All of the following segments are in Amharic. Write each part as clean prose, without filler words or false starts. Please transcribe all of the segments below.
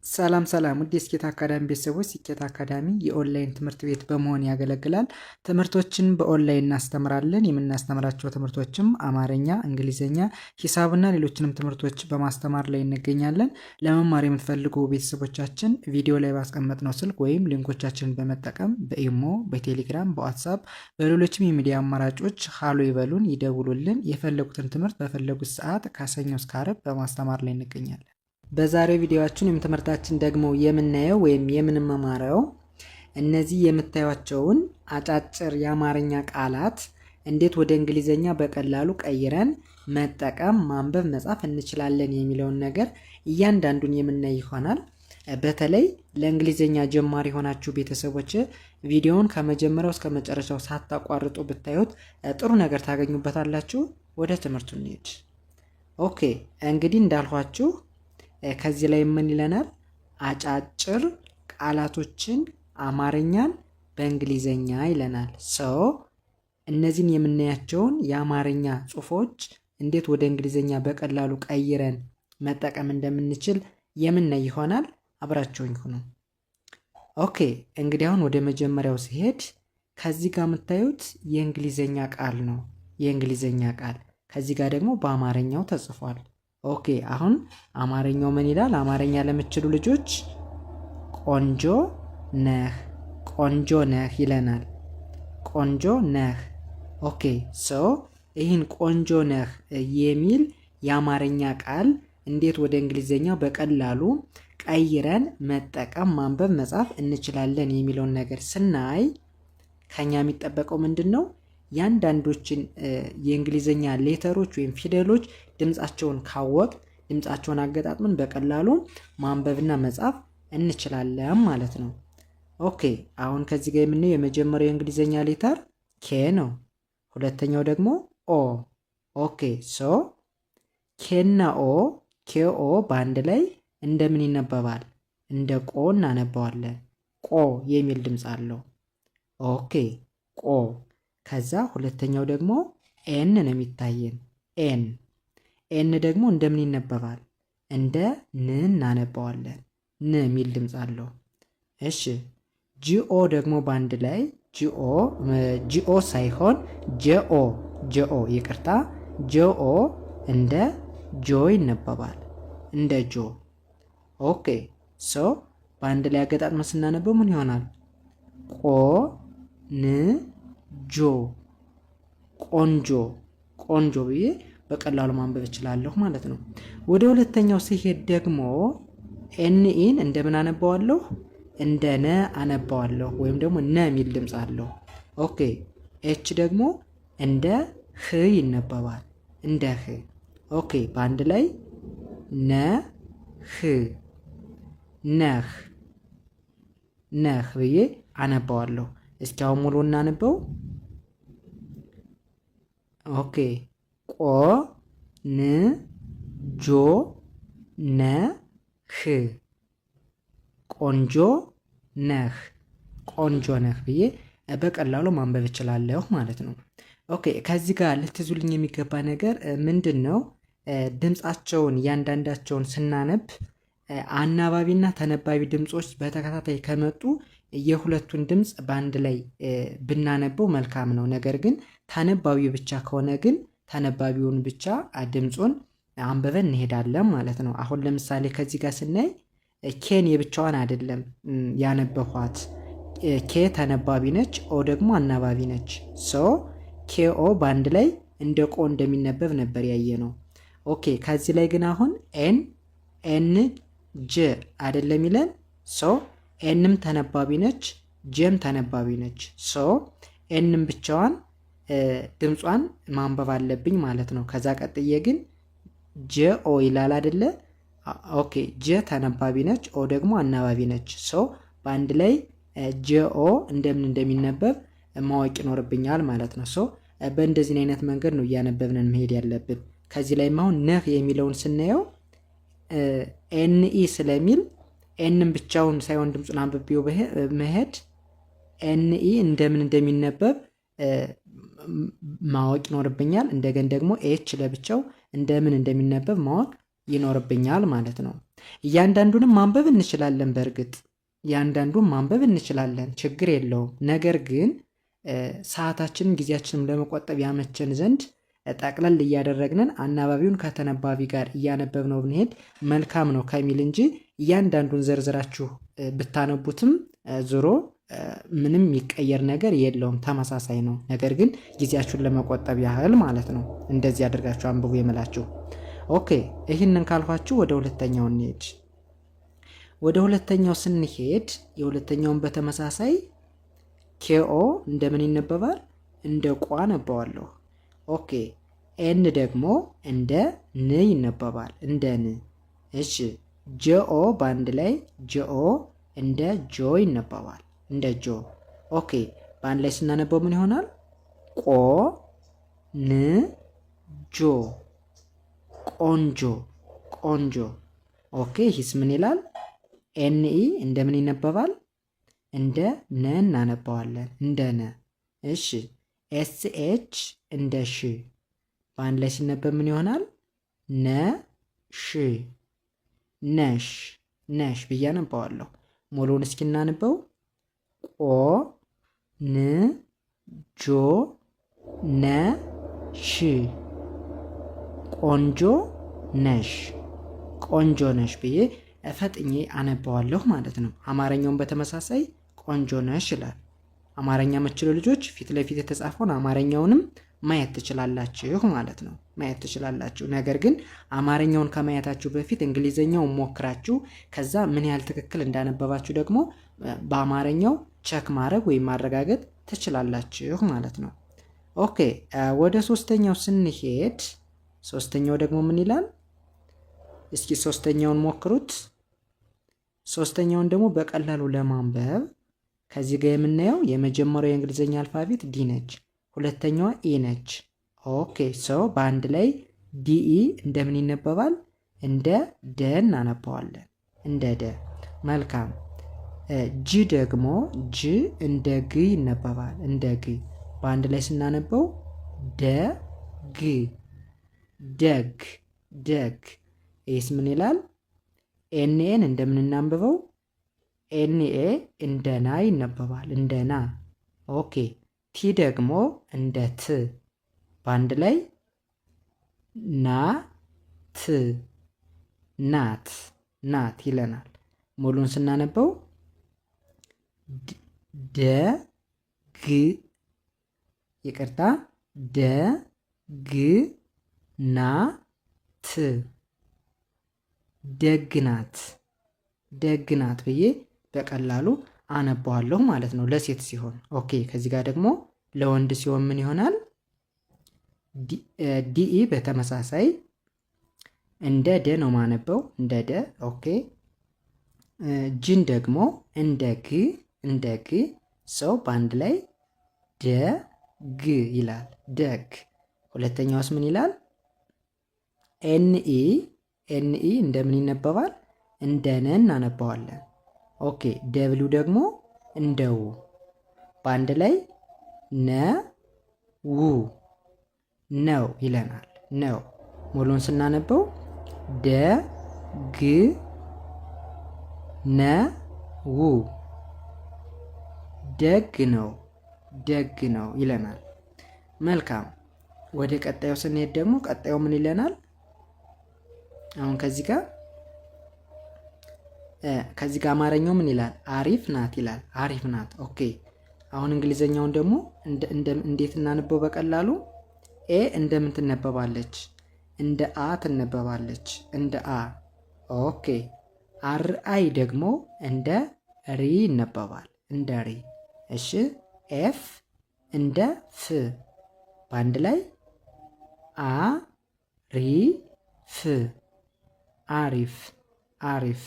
ሰላም ሰላም ውድ የስኬት አካዳሚ ቤተሰቦች፣ ስኬት አካዳሚ የኦንላይን ትምህርት ቤት በመሆን ያገለግላል። ትምህርቶችን በኦንላይን እናስተምራለን። የምናስተምራቸው ትምህርቶችም አማርኛ፣ እንግሊዝኛ፣ ሂሳብና ሌሎችንም ትምህርቶች በማስተማር ላይ እንገኛለን። ለመማር የምትፈልጉ ቤተሰቦቻችን ቪዲዮ ላይ ባስቀመጥነው ስልክ ወይም ሊንኮቻችንን በመጠቀም በኢሞ፣ በቴሌግራም፣ በዋትሳፕ በሌሎችም የሚዲያ አማራጮች ሃሎ ይበሉን፣ ይደውሉልን። የፈለጉትን ትምህርት በፈለጉት ሰዓት ከሰኞ እስከ ዓርብ በማስተማር ላይ እንገኛለን። በዛሬው ቪዲዮአችን ወይም ትምህርታችን ደግሞ የምናየው ወይም የምንማማረው እነዚህ የምታዩቸውን አጫጭር የአማርኛ ቃላት እንዴት ወደ እንግሊዘኛ በቀላሉ ቀይረን መጠቀም፣ ማንበብ፣ መጻፍ እንችላለን የሚለውን ነገር እያንዳንዱን የምናይ ይሆናል። በተለይ ለእንግሊዘኛ ጀማሪ የሆናችሁ ቤተሰቦች ቪዲዮውን ከመጀመሪያው እስከ መጨረሻው ሳታቋርጡ ብታዩት ጥሩ ነገር ታገኙበታላችሁ። ወደ ትምህርቱ እንሂድ። ኦኬ፣ እንግዲህ እንዳልኋችሁ ከዚህ ላይ ምን ይለናል? አጫጭር ቃላቶችን አማርኛን በእንግሊዘኛ ይለናል። እነዚህን የምናያቸውን የአማርኛ ጽሑፎች እንዴት ወደ እንግሊዘኛ በቀላሉ ቀይረን መጠቀም እንደምንችል የምናይ ይሆናል። አብራችሁኝ ሁኑ። ኦኬ፣ እንግዲህ አሁን ወደ መጀመሪያው ሲሄድ ከዚህ ጋር የምታዩት የእንግሊዘኛ ቃል ነው። የእንግሊዘኛ ቃል ከዚህ ጋር ደግሞ በአማርኛው ተጽፏል። ኦኬ፣ አሁን አማርኛው ምን ይላል? አማርኛ ለምትችሉ ልጆች ቆንጆ ነህ፣ ቆንጆ ነህ ይለናል። ቆንጆ ነህ። ኦኬ፣ ይህን ቆንጆ ነህ የሚል የአማርኛ ቃል እንዴት ወደ እንግሊዘኛ በቀላሉ ቀይረን መጠቀም፣ ማንበብ፣ መጻፍ እንችላለን የሚለውን ነገር ስናይ ከኛ የሚጠበቀው ምንድን ነው? ያንዳንዶችን የእንግሊዘኛ ሌተሮች ወይም ፊደሎች ድምጻቸውን ካወቅ ድምጻቸውን አገጣጥመን በቀላሉ ማንበብና መጻፍ እንችላለን ማለት ነው። ኦኬ፣ አሁን ከዚህ ጋር የምናየው የመጀመሪያው የእንግሊዘኛ ሌተር ኬ ነው። ሁለተኛው ደግሞ ኦ። ኦኬ፣ ኬና ኦ፣ ኬኦ በአንድ ላይ እንደምን ይነበባል? እንደ ቆ እናነባዋለን። ቆ የሚል ድምጽ አለው። ኦኬ፣ ቆ። ከዛ ሁለተኛው ደግሞ ኤን ነው የሚታየን። ኤን ደግሞ እንደምን ይነበባል? እንደ ን እናነባዋለን። ን የሚል ድምፅ አለው። እሺ፣ ጂኦ ደግሞ በአንድ ላይ ጂኦ ሳይሆን ጀኦ ይቅርታ፣ ጆኦ እንደ ጆ ይነበባል። እንደ ጆ። ኦኬ፣ በአንድ ላይ አገጣጥመን ስናነበው ምን ይሆናል? ቆ ን ጆ፣ ቆንጆ። ቆንጆ ብዬ በቀላሉ ማንበብ እችላለሁ ማለት ነው። ወደ ሁለተኛው ሲሄድ ደግሞ ኤንኢን እንደምን አነባዋለሁ? እንደ ነ አነባዋለሁ፣ ወይም ደግሞ ነ የሚል ድምፅ አለው። ኦኬ፣ ኤች ደግሞ እንደ ህ ይነበባል። እንደ ህ። ኦኬ፣ በአንድ ላይ ነ ህ፣ ነህ፣ ነህ ብዬ አነባዋለሁ። እስኪ አሁን ሙሉ እናነበው። ኦኬ፣ ቆ ን ጆ ነ ህ፣ ቆንጆ ነህ፣ ቆንጆ ነህ ብዬ በቀላሉ ማንበብ እችላለሁ ማለት ነው። ኦኬ፣ ከዚህ ጋር ልትይዙልኝ የሚገባ ነገር ምንድን ነው? ድምፃቸውን እያንዳንዳቸውን ስናነብ አናባቢና ተነባቢ ድምፆች በተከታታይ ከመጡ የሁለቱን ድምፅ በአንድ ላይ ብናነበው መልካም ነው። ነገር ግን ተነባቢው ብቻ ከሆነ ግን ተነባቢውን ብቻ ድምፁን አንብበን እንሄዳለን ማለት ነው። አሁን ለምሳሌ ከዚህ ጋር ስናይ ኬን የብቻዋን አይደለም ያነበኋት። ኬ ተነባቢ ነች፣ ኦ ደግሞ አናባቢ ነች። ኬኦ በአንድ ላይ እንደ ቆ እንደሚነበብ ነበር ያየ ነው። ኦኬ፣ ከዚህ ላይ ግን አሁን ኤን ጅ አይደለም ይለን። ኤንም ተነባቢ ነች፣ ጄም ተነባቢ ነች። ኤንም ብቻዋን ድምጿን ማንበብ አለብኝ ማለት ነው። ከዛ ቀጥዬ ግን ጄኦ ይላል አይደለ? ኦኬ፣ ጄ ተነባቢ ነች፣ ኦ ደግሞ አናባቢ ነች። በአንድ ላይ ጄኦ እንደምን እንደሚነበብ ማወቅ ይኖርብኛል ማለት ነው። በእንደዚህ አይነት መንገድ ነው እያነበብንን መሄድ ያለብን። ከዚህ ላይም አሁን ነህ የሚለውን ስናየው ኤንኢ ስለሚል ኤንም ብቻውን ሳይሆን ድምፁን አንብቤው መሄድ ኤንኢ እንደምን እንደሚነበብ ማወቅ ይኖርብኛል። እንደገን ደግሞ ኤች ለብቻው እንደምን እንደሚነበብ ማወቅ ይኖርብኛል ማለት ነው። እያንዳንዱንም ማንበብ እንችላለን። በእርግጥ እያንዳንዱን ማንበብ እንችላለን፣ ችግር የለውም። ነገር ግን ሰዓታችንን ጊዜያችንን ለመቆጠብ ያመቸን ዘንድ ጠቅለል እያደረግንን አናባቢውን ከተነባቢ ጋር እያነበብነው ብንሄድ መልካም ነው ከሚል እንጂ እያንዳንዱን ዘርዝራችሁ ብታነቡትም ዞሮ ምንም የሚቀየር ነገር የለውም፣ ተመሳሳይ ነው። ነገር ግን ጊዜያችሁን ለመቆጠብ ያህል ማለት ነው እንደዚህ አድርጋችሁ አንብቡ የምላችሁ። ኦኬ፣ ይህንን ካልኳችሁ ወደ ሁለተኛው እንሄድ። ወደ ሁለተኛው ስንሄድ የሁለተኛውን በተመሳሳይ ኬኦ እንደምን ይነበባል? እንደ ቋ ነበዋለሁ። ኦኬ፣ ኤን ደግሞ እንደ ን ይነበባል፣ እንደ ን። እሺ፣ ጀኦ በአንድ ላይ ጀኦ እንደ ጆ ይነበባል፣ እንደ ጆ። ኦኬ፣ በአንድ ላይ ስናነበው ምን ይሆናል? ቆ ን ጆ፣ ቆንጆ፣ ቆንጆ። ኦኬ፣ ይህስ ምን ይላል? ኤንኢ እንደምን ይነበባል? እንደ ነ እናነባዋለን፣ እንደ ነ። እሺ፣ ኤስኤች እንደ ሽ፣ በአንድ ላይ ሲነበብ ምን ይሆናል? ነ ሽ፣ ነሽ፣ ነሽ ብዬ አነባዋለሁ። ሙሉውን እስኪ እናንበው። ቆ ን ጆ ነ ሽ፣ ቆንጆ ነሽ፣ ቆንጆ ነሽ ብዬ ፈጥኜ አነባዋለሁ ማለት ነው። አማርኛውን በተመሳሳይ ቆንጆ ነሽ ይላል። አማርኛ የምትችሉ ልጆች ፊት ለፊት የተጻፈውን አማርኛውንም ማየት ትችላላችሁ ማለት ነው፣ ማየት ትችላላችሁ። ነገር ግን አማርኛውን ከማየታችሁ በፊት እንግሊዘኛውን ሞክራችሁ ከዛ ምን ያህል ትክክል እንዳነበባችሁ ደግሞ በአማርኛው ቸክ ማድረግ ወይም ማረጋገጥ ትችላላችሁ ማለት ነው። ኦኬ፣ ወደ ሶስተኛው ስንሄድ ሶስተኛው ደግሞ ምን ይላል? እስኪ ሶስተኛውን ሞክሩት። ሶስተኛውን ደግሞ በቀላሉ ለማንበብ ከዚህ ጋር የምናየው የመጀመሪያው የእንግሊዝኛ አልፋቤት ዲ ነች፣ ሁለተኛዋ ኢ ነች። ኦኬ፣ ሰው በአንድ ላይ ዲኢ እንደምን ይነበባል? እንደ ደ እናነባዋለን፣ እንደ ደ። መልካም። ጂ ደግሞ ጅ እንደ ግ ይነበባል፣ እንደ ግ። በአንድ ላይ ስናነበው ደ ግ፣ ደግ፣ ደግ። ይህስ ምን ይላል? ኤንኤን እንደምንናንብበው ኤንኤ እንደ ና ይነበባል፣ እንደ ና። ኦኬ፣ ቲ ደግሞ እንደ ት፣ በአንድ ላይ ና ት፣ ናት፣ ናት ይለናል። ሙሉን ስናነበው ደ ግ፣ ይቅርታ፣ ደ ግ ና ት፣ ደግናት፣ ደግናት ብዬ በቀላሉ አነባዋለሁ ማለት ነው ለሴት ሲሆን። ኦኬ፣ ከዚህ ጋር ደግሞ ለወንድ ሲሆን ምን ይሆናል? ዲኢ በተመሳሳይ እንደ ደ ነው ማነበው፣ እንደ ደ። ኦኬ፣ ጅን ደግሞ እንደ ግ፣ እንደ ግ። ሰው በአንድ ላይ ደ ግ ይላል፣ ደግ። ሁለተኛውስ ምን ይላል? ኤንኢ፣ ኤንኢ እንደምን ይነበባል? እንደ ነ እናነባዋለን። ኦኬ፣ ደብሊው ደግሞ እንደ ው፣ በአንድ ላይ ነ ው፣ ነው ይለናል፣ ነው። ሙሉን ስናነበው ደ ግ ነ ው፣ ደግ ነው፣ ደግ ነው ይለናል። መልካም። ወደ ቀጣዩ ስንሄድ ደግሞ ቀጣዩ ምን ይለናል? አሁን ከዚህ ጋር አማርኛው ምን ይላል? አሪፍ ናት ይላል፣ አሪፍ ናት። ኦኬ፣ አሁን እንግሊዘኛውን ደግሞ እንዴት እናነበው በቀላሉ? ኤ እንደምን ትነበባለች? እንደ አ ትነበባለች፣ እንደ አ። ኦኬ፣ አር አይ ደግሞ እንደ ሪ ይነበባል፣ እንደ ሪ። እሺ፣ ኤፍ እንደ ፍ፣ በአንድ ላይ አ ሪ ፍ፣ አሪፍ፣ አሪፍ።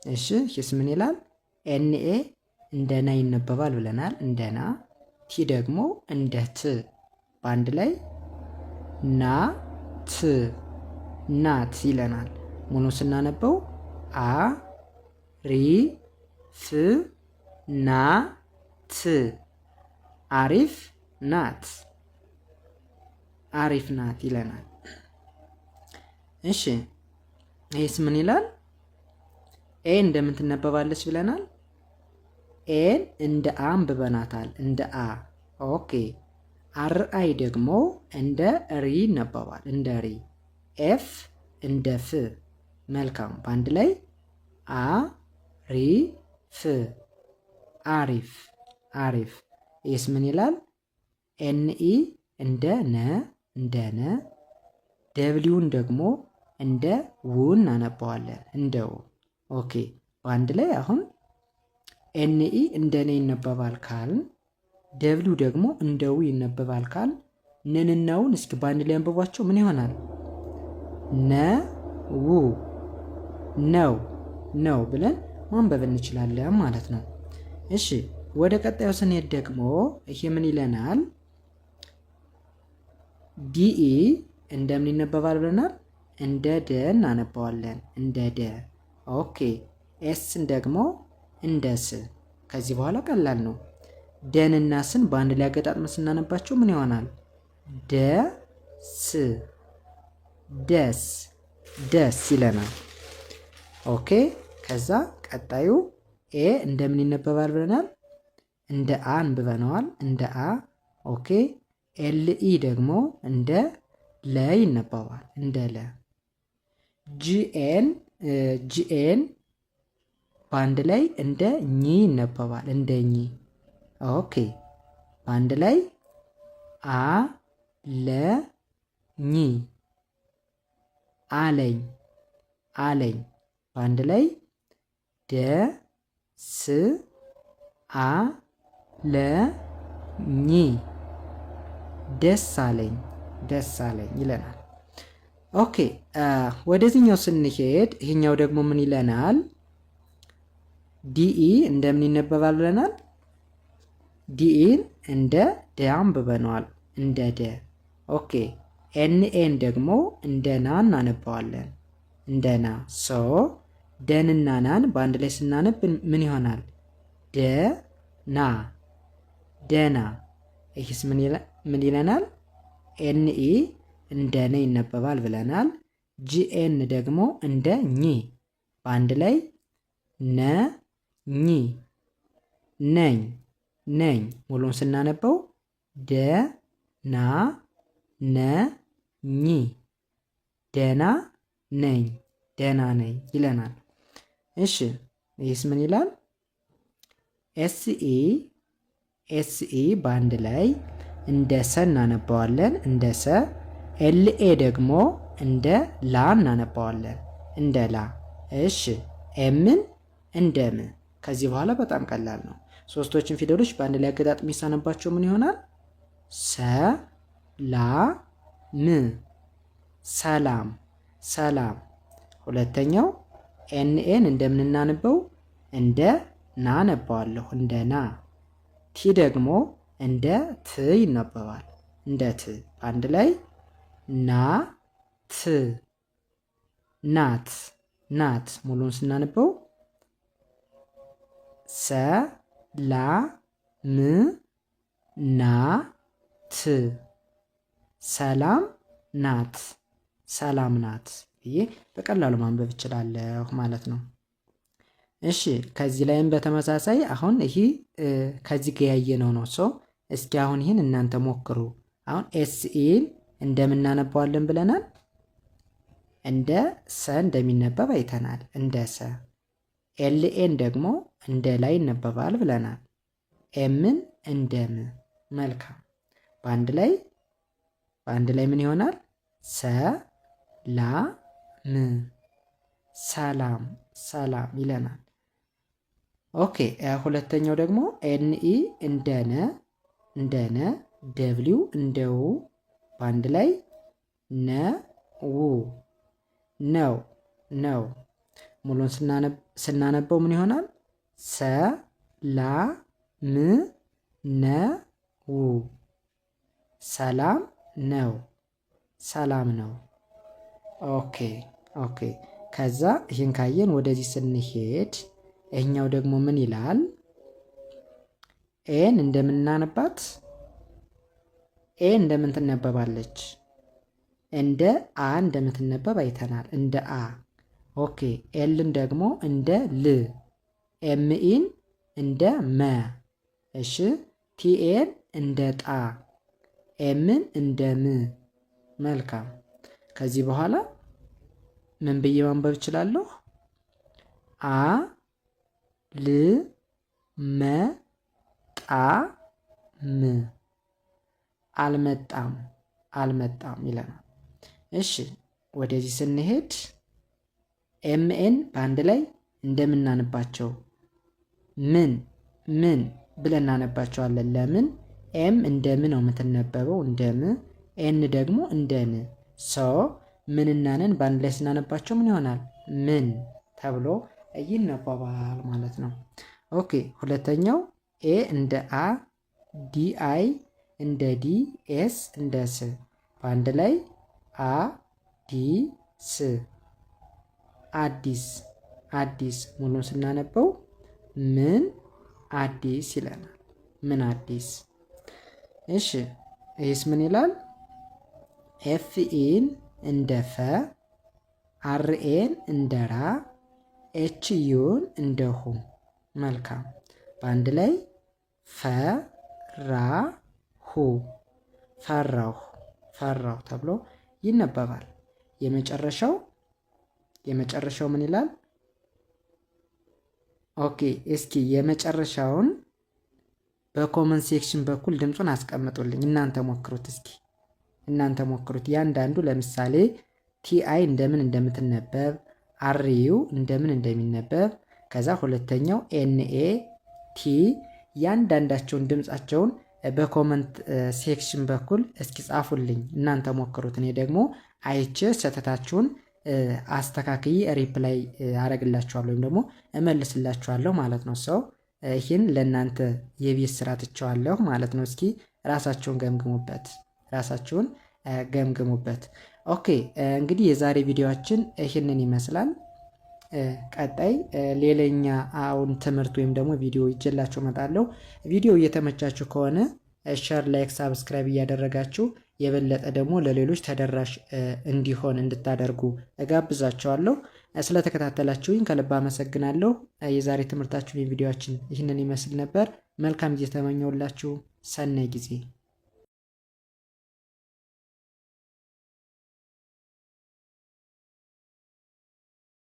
እሺ፣ ይህስ ምን ይላል? ኤንኤ እንደ ና ይነበባል ብለናል፣ እንደ ና። ቲ ደግሞ እንደ ት፣ በአንድ ላይ ና ት፣ ናት ይለናል። ሙሉ ስናነበው አ ሪ ፍ ና ት፣ አሪፍ ናት፣ አሪፍ ናት ይለናል። እሺ፣ ይህስ ምን ይላል? ኤ እንደምን ትነበባለች ብለናል? ኤን እንደ አ አንብበናታል፣ እንደ አ። ኦኬ። አር አይ ደግሞ እንደ ሪ ይነበባል፣ እንደ ሪ። ኤፍ እንደ ፍ። መልካም። በአንድ ላይ አ ሪ ፍ፣ አሪፍ፣ አሪፍ። ይህስ ምን ይላል? ኤንኢ እንደ ነ፣ እንደ ነ። ደብሊውን ደግሞ እንደ ው እናነባዋለን፣ እንደ ው። ኦኬ። በአንድ ላይ አሁን ኤንኢ እንደ ነ ይነበባል ካልን፣ ደብሊው ደግሞ እንደ ው ይነበባል ካል፣ ነንናውን እስኪ በአንድ ላይ አንብቧቸው። ምን ይሆናል? ነ ው፣ ነው፣ ነው ብለን ማንበብ እንችላለን ማለት ነው። እሺ ወደ ቀጣዩ ስንሄድ ደግሞ ይሄ ምን ይለናል? ዲኢ እንደምን ይነበባል ብለናል? እንደ ደ እናነባዋለን፣ እንደ ደ። ኦኬ። ኤስን ደግሞ እንደ ስ። ከዚህ በኋላ ቀላል ነው። ደንና ስን በአንድ ላይ አገጣጥመን ስናነባቸው ምን ይሆናል? ደስ፣ ደስ፣ ደስ ይለናል። ኦኬ። ከዛ ቀጣዩ ኤ እንደምን ይነበባል ብለናል? እንደ አ አንብበነዋል፣ እንደ አ። ኦኬ። ኤልኢ ደግሞ እንደ ለ ይነበባል፣ እንደ ለ። ጂኤን በአንድ ላይ እንደ ኝ ይነበባል፣ እንደ ኝ። ኦኬ። በአንድ ላይ አ ለ ኝ፣ አለኝ፣ አለኝ። በአንድ ላይ ደ ስ አ ለ ኝ፣ ደስ አለኝ፣ ደስ አለኝ ይለናል። ኦኬ። ወደዚህኛው ስንሄድ ይህኛው ደግሞ ምን ይለናል? ዲኢ እንደምን ይነበባል ብለናል? ዲኢን እንደ ደ አንብበነዋል፣ እንደ ደ። ኦኬ። ኤንኤን ደግሞ እንደ ና እናነባዋለን፣ እንደ ና። ሶ ደንና ናን በአንድ ላይ ስናነብ ምን ይሆናል? ደ ና፣ ደና። ይህስ ምን ይለናል? ኤንኢ እንደ ነ ይነበባል ብለናል። ጂኤን ደግሞ እንደ ኝ፣ በአንድ ላይ ነ ኝ፣ ነኝ፣ ነኝ። ሙሉን ስናነበው ደ ና ነ ኝ፣ ደና ነኝ፣ ደና ነኝ ይለናል። እሺ ይህስ ምን ይላል? ኤስኢ በአንድ ላይ እንደ ሰ እናነባዋለን፣ እንደ ሰ። ኤልኤ ደግሞ እንደ ላ እናነባዋለን፣ እንደ ላ። እሺ ኤምን እንደ ም። ከዚህ በኋላ በጣም ቀላል ነው። ሶስቶችን ፊደሎች በአንድ ላይ አገጣጥሜ ሳነባቸው ምን ይሆናል? ሰ ላ ም፣ ሰላም፣ ሰላም። ሁለተኛው ኤንኤን እንደምናነበው እንደ ና አነባዋለሁ፣ እንደ ና። ቲ ደግሞ እንደ ት ይነበባል፣ እንደ ት። በአንድ ላይ ና ት፣ ናት፣ ናት። ሙሉን ስናነበው ሰ ላ ም ና ት፣ ሰላም ናት፣ ሰላም ናት ብዬ በቀላሉ ማንበብ እችላለሁ ማለት ነው። እሺ ከዚህ ላይም በተመሳሳይ አሁን ይሄ ከዚህ ጋር ያየነው ነው። ሰው እስኪ አሁን ይህን እናንተ ሞክሩ። አሁን ኤስኢን እንደምናነባዋለን ብለናል። እንደ ሰ እንደሚነበብ አይተናል፣ እንደ ሰ። ኤልኤን ደግሞ እንደ ላይ ይነበባል ብለናል። ኤምን እንደ ም። መልካም። በአንድ ላይ ምን ይሆናል? ሰ ላ ም፣ ሰላም፣ ሰላም ይለናል። ኦኬ። ሁለተኛው ደግሞ ኤንኢ እንደ ነ፣ ደብሊው እንደ ው፣ በአንድ ላይ ነ ው፣ ነው፣ ነው። ሙሉን ስናነበው ምን ይሆናል? ሰ ላ ም ነ ው፣ ሰላም ነው፣ ሰላም ነው። ኦኬ ኦኬ። ከዛ ይህን ካየን ወደዚህ ስንሄድ ይህኛው ደግሞ ምን ይላል? ኤን እንደምናነባት ኤ እንደምን ትነበባለች? እንደ አ እንደምትነበብ አይተናል፣ እንደ አ። ኦኬ ኤልን ደግሞ እንደ ል፣ ኤምኢን እንደ መ፣ እሺ ቲኤን እንደ ጣ፣ ኤምን እንደ ም። መልካም። ከዚህ በኋላ ምን ብዬ ማንበብ እችላለሁ? አ ል መ ጣ ም። አልመጣም አልመጣም ይለናል። እሺ ወደዚህ ስንሄድ ኤምኤን በአንድ ላይ እንደምናነባቸው ምን ምን ብለን እናነባቸዋለን። ለምን? ኤም እንደ ም ነው የምትነበበው፣ እንደ ም። ኤን ደግሞ እንደ ን። ሰው ምንና ነን በአንድ ላይ ስናነባቸው ምን ይሆናል? ምን ተብሎ ይነበባል ማለት ነው። ኦኬ ሁለተኛው ኤ እንደ አ፣ ዲ አይ እንደ ዲ፣ ኤስ እንደ ስ በአንድ ላይ አ ዲ ስ፣ አዲስ አዲስ። ሙሉን ስናነበው ምን አዲስ ይለናል። ምን አዲስ። እሺ ይህስ ምን ይላል? ኤፍኢን እንደ ፈ፣ አርኤን እንደ ራ፣ ኤችዩን እንደ ሁ። መልካም። በአንድ ላይ ፈራሁ ፈራሁ ፈራሁ ተብሎ ይነበባል። የመጨረሻው ምን ይላል? ኦኬ እስኪ የመጨረሻውን በኮመንት ሴክሽን በኩል ድምፁን አስቀምጡልኝ። እናንተ ሞክሩት እስኪ እናንተ ሞክሩት። ያንዳንዱ ለምሳሌ ቲአይ እንደምን እንደምትነበብ፣ አርዩ እንደምን እንደሚነበብ፣ ከዛ ሁለተኛው ኤንኤ ቲ ያንዳንዳቸውን ድምፃቸውን በኮመንት ሴክሽን በኩል እስኪ ጻፉልኝ። እናንተ ሞክሩት። እኔ ደግሞ አይቼ ስህተታችሁን አስተካክዬ ሪፕላይ አረግላችኋለሁ ወይም ደግሞ እመልስላችኋለሁ ማለት ነው። ሰው ይህን ለእናንተ የቤት ስራ ትቸዋለሁ ማለት ነው። እስኪ ራሳችሁን ገምግሙበት። ኦኬ እንግዲህ የዛሬ ቪዲዮአችን ይህንን ይመስላል። ቀጣይ ሌላኛ አሁን ትምህርት ወይም ደግሞ ቪዲዮ ይዤላችሁ እመጣለሁ። ቪዲዮ እየተመቻችሁ ከሆነ ሼር፣ ላይክ፣ ሳብስክራይብ እያደረጋችሁ የበለጠ ደግሞ ለሌሎች ተደራሽ እንዲሆን እንድታደርጉ እጋብዛችኋለሁ። ስለተከታተላችሁኝ ከልብ አመሰግናለሁ። የዛሬ ትምህርታችን የቪዲዮአችን ይህንን ይመስል ነበር። መልካም ጊዜ ተመኘሁላችሁ። ሰናይ ጊዜ